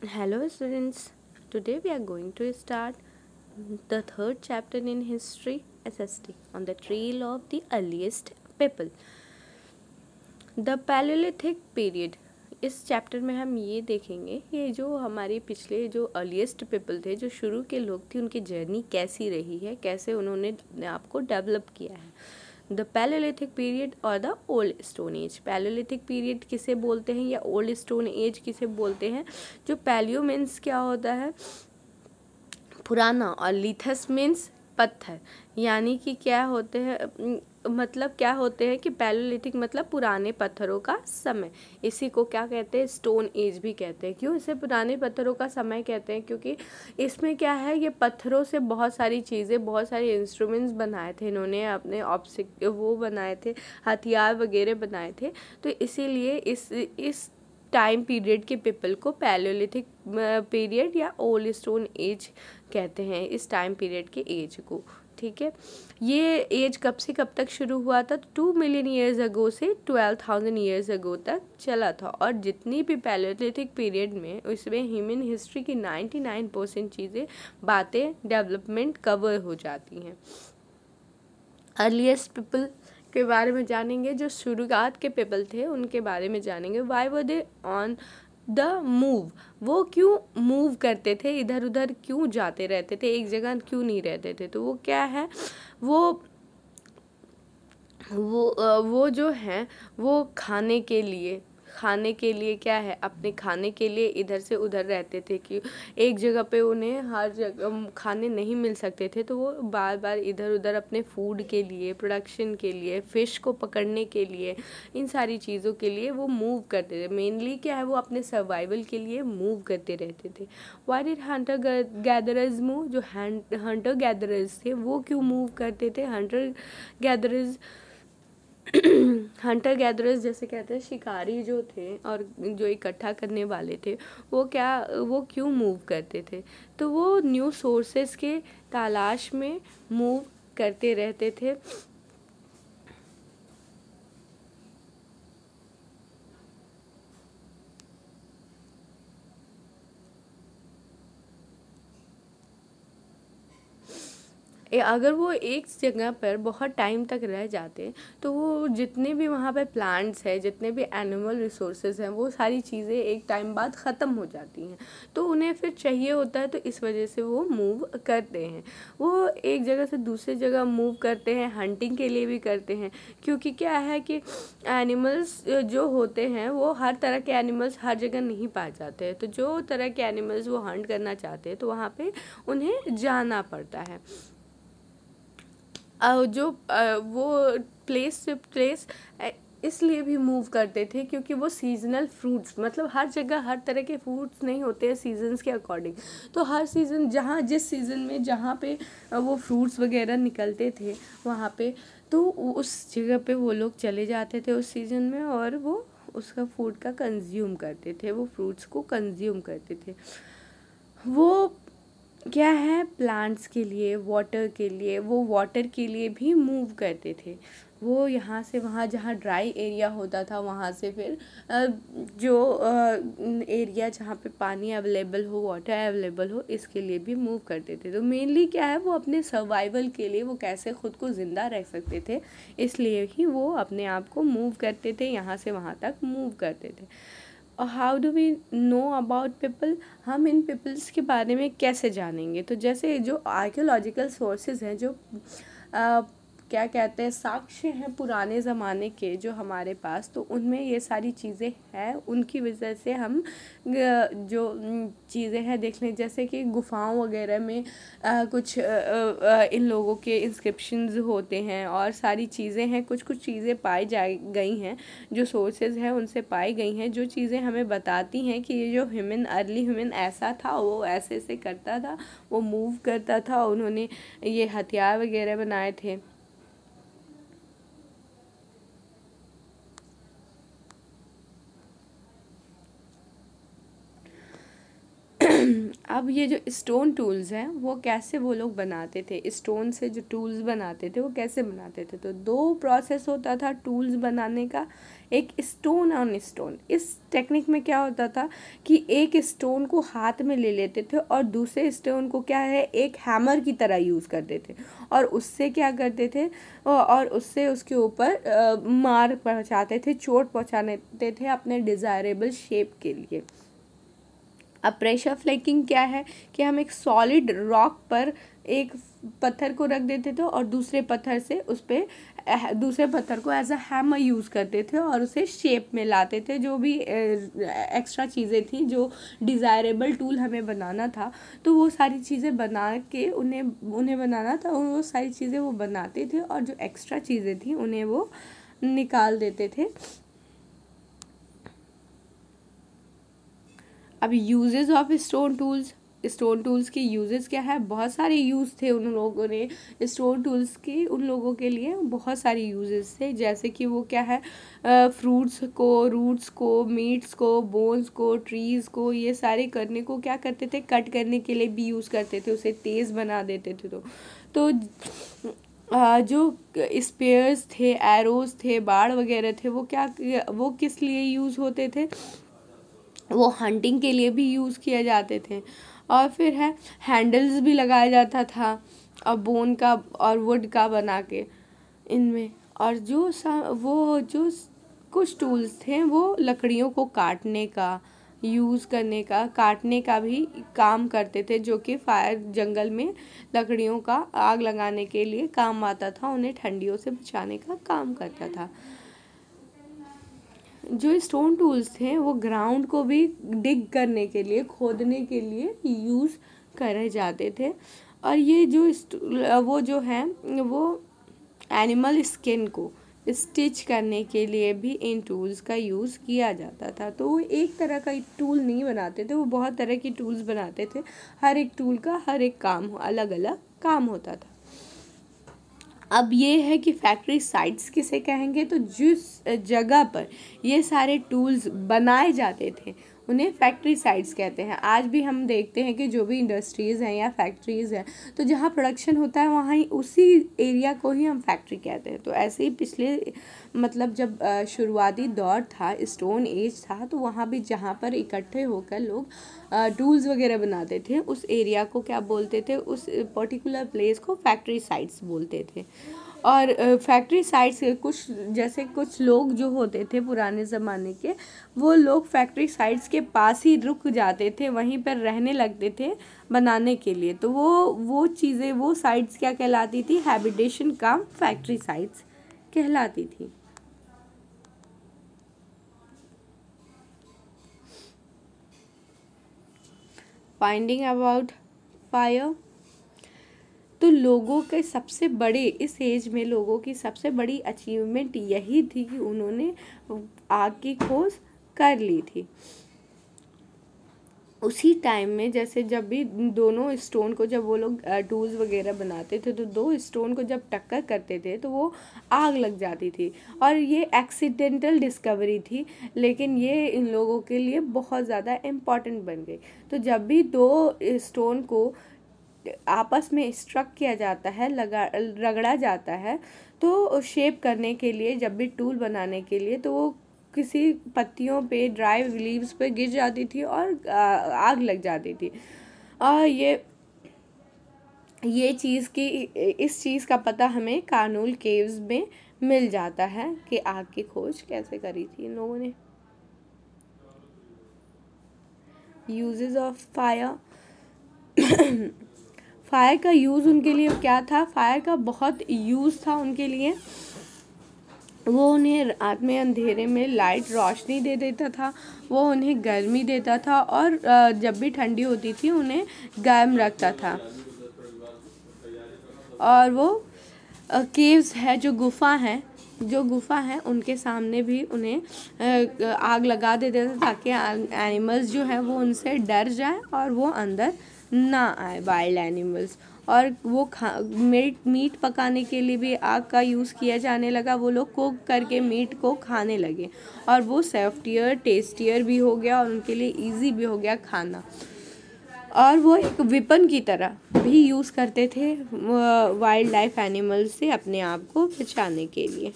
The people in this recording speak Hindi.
Hello, students. Today we are going to start the third chapter in history SST on the trail of the earliest people. The Palaeolithic period. इस चैप्टर में हम ये देखेंगे कि जो हमारे पिछले जो अर्लीस्ट पीपल थे, जो शुरू के लोग थे, उनकी जर्नी कैसी रही है, कैसे उन्होंने अपने आप को डेवलप किया है। द पैलियोलिथिक पीरियड और the old stone age. Palaeolithic period किसे बोलते हैं या ओल्ड स्टोन एज किसे बोलते हैं? जो पैलियो मीन्स क्या होता है? पुराना, और लिथस मीन्स पत्थर। यानी कि क्या होते हैं, मतलब क्या होते हैं कि पैलियोलिथिक मतलब पुराने पत्थरों का समय। इसी को क्या कहते हैं? स्टोन एज भी कहते हैं। क्यों इसे पुराने पत्थरों का समय कहते हैं? क्योंकि इसमें क्या है, ये पत्थरों से बहुत सारी चीज़ें, बहुत सारे इंस्ट्रूमेंट्स बनाए थे इन्होंने, अपने वो बनाए थे, हथियार वगैरह बनाए थे। तो इसीलिए इस टाइम पीरियड के पीपल को पैलियोलिथिक पीरियड या ओल्ड स्टोन एज कहते हैं, इस टाइम पीरियड के एज को। ठीक है, ये एज कब से कब तक शुरू हुआ था? 2 मिलियन ईयर्स अगो से 12,000 ईयर्स अगो तक चला था। और जितनी भी पैलियोलिथिक पीरियड में, उसमें ह्यूमन हिस्ट्री की 99% चीज़ें, बातें, डेवलपमेंट कवर हो जाती हैं। अर्लीस्ट पीपल के बारे में जानेंगे, जो शुरुआत के पीपल थे उनके बारे में जानेंगे। Why were they on the move? वो क्यों मूव करते थे, इधर उधर क्यों जाते रहते थे, एक जगह क्यों नहीं रहते थे? तो वो क्या है, वो वो जो हैं, वो खाने के लिए क्या है, अपने खाने के लिए इधर से उधर रहते थे कि एक जगह पे उन्हें हर जगह खाने नहीं मिल सकते थे, तो वो बार बार इधर उधर अपने फूड के लिए, प्रोडक्शन के लिए, फिश को पकड़ने के लिए, इन सारी चीज़ों के लिए वो मूव करते थे। मेनली क्या है, वो अपने सर्वाइवल के लिए मूव करते रहते थे। Why did Hunter gatherers move? जो हंटर गैदरर्स थे वो क्यों मूव करते थे? हंटर गैदरर्स जैसे कहते हैं, शिकारी जो थे और जो इकट्ठा करने वाले थे, वो क्यों मूव करते थे? तो वो न्यू सोर्सेस के तलाश में मूव करते रहते थे। अगर वो एक जगह पर बहुत टाइम तक रह जाते, तो वो जितने भी वहाँ पे प्लांट्स हैं, जितने भी एनिमल रिसोर्सेज हैं, वो सारी चीज़ें एक टाइम बाद ख़त्म हो जाती हैं। तो उन्हें फिर चाहिए होता है, तो इस वजह से वो मूव करते हैं। वो एक जगह से दूसरी जगह मूव करते हैं, हंटिंग के लिए भी करते हैं। क्योंकि क्या है कि एनिमल्स जो होते हैं, वो हर तरह के एनिमल्स हर जगह नहीं पाए जाते हैं। तो जो तरह के एनिमल्स वो हंट करना चाहते हैं, तो वहाँ पे उन्हें जाना पड़ता है। वो प्लेस से प्लेस इसलिए भी मूव करते थे क्योंकि वो सीजनल फ्रूट्स, मतलब हर जगह हर तरह के फ्रूट्स नहीं होते हैं सीजन्स के अकॉर्डिंग। तो हर सीज़न, जहाँ जिस सीज़न में जहाँ पे वो फ्रूट्स वगैरह निकलते थे, वहाँ पे तो उस जगह पे वो लोग चले जाते थे उस सीज़न में, और वो उसका फूड का कंज्यूम करते थे, वो फ्रूट्स को कंज्यूम करते थे। वो क्या है, प्लांट्स के लिए, वाटर के लिए, वो वाटर के लिए भी मूव करते थे। वो यहाँ से वहाँ, जहाँ ड्राई एरिया होता था, वहाँ से फिर जो एरिया जहाँ पे पानी अवेलेबल हो, वाटर अवेलेबल हो, इसके लिए भी मूव करते थे। तो मेनली क्या है, वो अपने सर्वाइवल के लिए, वो कैसे खुद को ज़िंदा रख सकते थे, इसलिए ही वो अपने आप को मूव करते थे, यहाँ से वहाँ तक मूव करते थे। और how do we know about people? हम इन पीपल्स के बारे में कैसे जानेंगे? तो जैसे जो आर्कियोलॉजिकल सोर्सेज हैं, जो क्या कहते हैं, साक्ष्य हैं पुराने ज़माने के जो हमारे पास, तो उनमें ये सारी चीज़ें हैं। उनकी वजह से हम जो चीज़ें हैं देख लें, जैसे कि गुफाओं वगैरह में कुछ इन लोगों के इंस्क्रिप्शंस होते हैं, और सारी चीज़ें हैं, कुछ कुछ चीज़ें पाई जा गई हैं, जो सोर्सेज हैं उनसे पाई गई हैं, जो चीज़ें हमें बताती हैं कि ये जो ह्यूमन, अर्ली ह्यूमन ऐसा था, वो ऐसे ऐसे करता था, वो मूव करता था, उन्होंने ये हथियार वगैरह बनाए थे। अब ये जो स्टोन टूल्स हैं वो कैसे वो लोग बनाते थे, स्टोन से जो टूल्स बनाते थे वो कैसे बनाते थे। तो दो प्रोसेस होता था टूल्स बनाने का, एक स्टोन ऑन स्टोन। इस टेक्निक में क्या होता था कि एक स्टोन को हाथ में ले लेते थे और दूसरे स्टोन को क्या है एक हैमर की तरह यूज़ करते थे और उससे क्या करते थे और उससे उसके ऊपर मार पहुँचाते थे, चोट पहुँचाते थे अपने डिज़ायरेबल शेप के लिए। अब प्रेशर फ्लेकिंग क्या है कि हम एक सॉलिड रॉक पर एक पत्थर को रख देते थे और दूसरे पत्थर से उस पर दूसरे पत्थर को एज अ हैमर यूज़ करते थे और उसे शेप में लाते थे। जो भी एक्स्ट्रा चीज़ें थी जो डिज़ायरेबल टूल हमें बनाना था तो वो सारी चीज़ें बना के उन्हें बनाना था, वो सारी चीज़ें वो बनाते थे और जो एक्स्ट्रा चीज़ें थी उन्हें वो निकाल देते थे। अब यूजेस ऑफ स्टोन टूल्स के यूजेस क्या है, बहुत सारे यूज़ थे उन लोगों ने स्टोन टूल्स के, उन लोगों के लिए बहुत सारे यूजेस थे। जैसे कि वो क्या है फ्रूट्स को, रूट्स को, मीट्स को, बोन्स को, ट्रीज़ को, ये सारे करने को क्या करते थे, कट करने के लिए भी यूज़ करते थे, उसे तेज़ बना देते थे। तो जो स्पेयर्स थे, एरोज थे, बाड़ वगैरह थे, वो किस लिए यूज़ होते थे, वो हंटिंग के लिए भी यूज़ किए जाते थे। और फिर है हैंडल्स भी लगाया जाता था और बोन का और वुड का बना के इनमें। और वो जो कुछ टूल्स थे वो लकड़ियों को काटने का, यूज़ करने का, काटने का भी काम करते थे, जो कि फायर जंगल में लकड़ियों का आग लगाने के लिए काम आता था, उन्हें ठंडियों से बचाने का काम करता था। जो स्टोन टूल्स थे वो ग्राउंड को भी डिग करने के लिए, खोदने के लिए यूज़ करे जाते थे। और ये वो जो है वो एनिमल स्किन को स्टिच करने के लिए भी इन टूल्स का यूज़ किया जाता था। तो वो एक तरह का टूल नहीं बनाते थे, वो बहुत तरह की टूल्स बनाते थे। हर एक टूल का हर एक काम अलग अलग काम होता था। अब ये है कि फैक्ट्री साइट्स किसे कहेंगे, तो जिस जगह पर ये सारे टूल्स बनाए जाते थे उन्हें फैक्ट्री साइट्स कहते हैं। आज भी हम देखते हैं कि जो भी इंडस्ट्रीज़ हैं या फैक्ट्रीज़ हैं तो जहाँ प्रोडक्शन होता है वहाँ ही उसी एरिया को ही हम फैक्ट्री कहते हैं। तो ऐसे ही पिछले मतलब जब शुरुआती दौर था, स्टोन एज था, तो वहाँ भी जहाँ पर इकट्ठे होकर लोग टूल्स वगैरह बनाते थे उस एरिया को क्या बोलते थे, उस पर्टिकुलर प्लेस को फैक्ट्री साइट्स बोलते थे। और फैक्ट्री साइट्स कुछ लोग जो होते थे पुराने ज़माने के, वो लोग फैक्ट्री साइट्स के पास ही रुक जाते थे, वहीं पर रहने लगते थे बनाने के लिए। तो वो चीज़ें, वो साइट्स क्या कहलाती थी, हैबिटेशन कम फैक्ट्री साइट्स कहलाती थी। फाइंडिंग अबाउट फायर, तो लोगों के सबसे बड़े, इस एज में लोगों की सबसे बड़ी अचीवमेंट यही थी कि उन्होंने आग की खोज कर ली थी। उसी टाइम में जैसे जब भी दोनों स्टोन को, जब वो लोग टूल्स वगैरह बनाते थे तो दो स्टोन को जब टक्कर करते थे तो वो आग लग जाती थी। और ये एक्सीडेंटल डिस्कवरी थी, लेकिन ये इन लोगों के लिए बहुत ज़्यादा इम्पॉर्टेंट बन गई। तो जब भी दो स्टोन को आपस में स्ट्रक किया जाता है, रगड़ा जाता है, तो शेप करने के लिए, जब भी टूल बनाने के लिए, तो वो किसी पत्तियों पे, ड्राई लीव्स पे गिर जाती थी और आग लग जाती थी। और ये चीज़ की, इस चीज़ का पता हमें कार्नूल केव्स में मिल जाता है कि आग की खोज कैसे करी थी इन लोगों ने। यूजेस ऑफ फायर, फायर का यूज़ उनके लिए क्या था, फायर का बहुत यूज़ था उनके लिए। वो उन्हें रात में अंधेरे में लाइट रोशनी दे देता था, वो उन्हें गर्मी देता था, और जब भी ठंडी होती थी उन्हें गर्म रखता था। और वो केव्स है, जो गुफा है उनके सामने भी उन्हें आग लगा देते थे ताकि एनिमल्स जो है वो उनसे डर जाए और वो अंदर ना आए, वाइल्ड एनिमल्स। और वो मीट पकाने के लिए भी आग का यूज़ किया जाने लगा। वो लोग कुक करके मीट को खाने लगे और वो सेफ्टियर, टेस्टियर भी हो गया और उनके लिए इजी भी हो गया खाना। और वो एक वेपन की तरह भी यूज़ करते थे वाइल्ड लाइफ एनिमल्स से अपने आप को बचाने के लिए।